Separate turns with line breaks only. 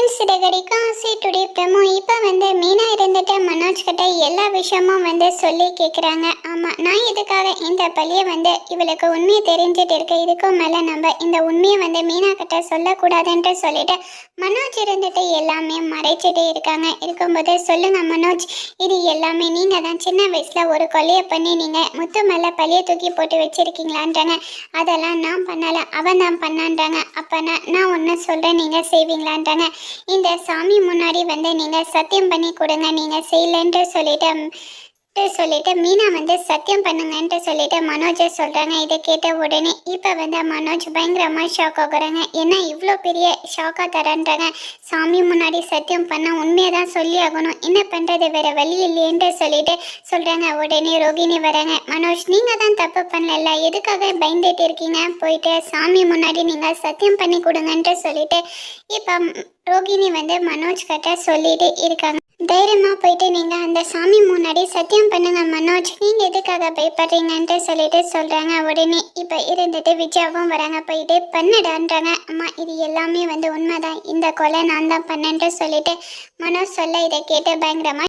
Friends சிறகடிக்கும் ஆசை துடிப்பமோ இப்போ மீனா இருந்துட்டு மனோஜ் கிட்ட எல்லா விஷயமும் சொல்லி கேட்குறாங்க. ஆமாம், நான் இதுக்காக இந்த பழியை இவளுக்கு உண்மையை தெரிஞ்சிட்டு இருக்கு. இதுக்கும் மேலே நம்ம இந்த உண்மையை மீனா கிட்ட சொல்லக்கூடாதுன்ட்டு சொல்லிட்டு மனோஜ் இருந்துட்டு எல்லாமே மறைச்சிட்டு இருக்காங்க. இருக்கும்போது சொல்லுங்க மனோஜ், இது எல்லாமே நீங்கள் தான் சின்ன வயசில் ஒரு கொலையை பண்ணி நீங்கள் முத்து மேலே பழியை தூக்கி போட்டு வச்சிருக்கீங்களான்றாங்க. அதெல்லாம் நான் பண்ணலை, அவன் தான் பண்ணான்றாங்க. அப்போ நான் ஒன்று சொல்கிறேன், நீங்கள் செய்வீங்களான்றாங்க. இந்த சாமி முன்னாடி நீங்கள் சத்தியம் பண்ணி கொடுங்க, நீங்கள் செய்யலன்ட்டு சொல்லிட்டு மீனா சத்தியம் பண்ணுங்கன்ட்டு சொல்லிட்டு மனோஜை சொல்கிறாங்க. இதை கேட்ட உடனே இப்போ மனோஜ் பயங்கரமாக ஷாக் ஆகுறாங்க. ஏன்னா இவ்வளோ பெரிய ஷாக்காக தரன்றாங்க. சாமி முன்னாடி சத்தியம் பண்ணால் உண்மையை தான் சொல்லி ஆகணும், என்ன பண்ணுறது, வேறு வழி இல்லைன்ட்டு சொல்லிட்டு சொல்கிறாங்க. உடனே ரோகிணி வராங்க. மனோஜ், நீங்கள் தான் தப்பு பண்ணல, எதுக்காக பயந்துட்டு இருக்கீங்க, போயிட்டு சாமி முன்னாடி நீங்கள் சத்தியம் பண்ணி கொடுங்கன்ட்டு சொல்லிட்டு இப்போ ரோகிணி மனோஜ் கிட்ட சொல்லிட்டு இருக்காங்க. தைரியமாக போயிட்டு நீங்கள் அந்த சாமி முன்னாடி சத்தியம் பண்ணுங்க மனோஜ், நீங்கள் எதுக்காக பயப்படுறீங்கன்ட்டு சொல்லிட்டு சொல்கிறாங்க. உடனே இப்போ இருந்துட்டு விஜயாவும் வராங்க. போயிட்டு பண்ணுடான்றாங்க. அம்மா, இது எல்லாமே உண்மைதான், இந்த கொலை நான் தான் பண்ணேன்ட்டு சொல்லிட்டு மனோஜ் சொல்ல இதை கேட்டு பயங்கரமாக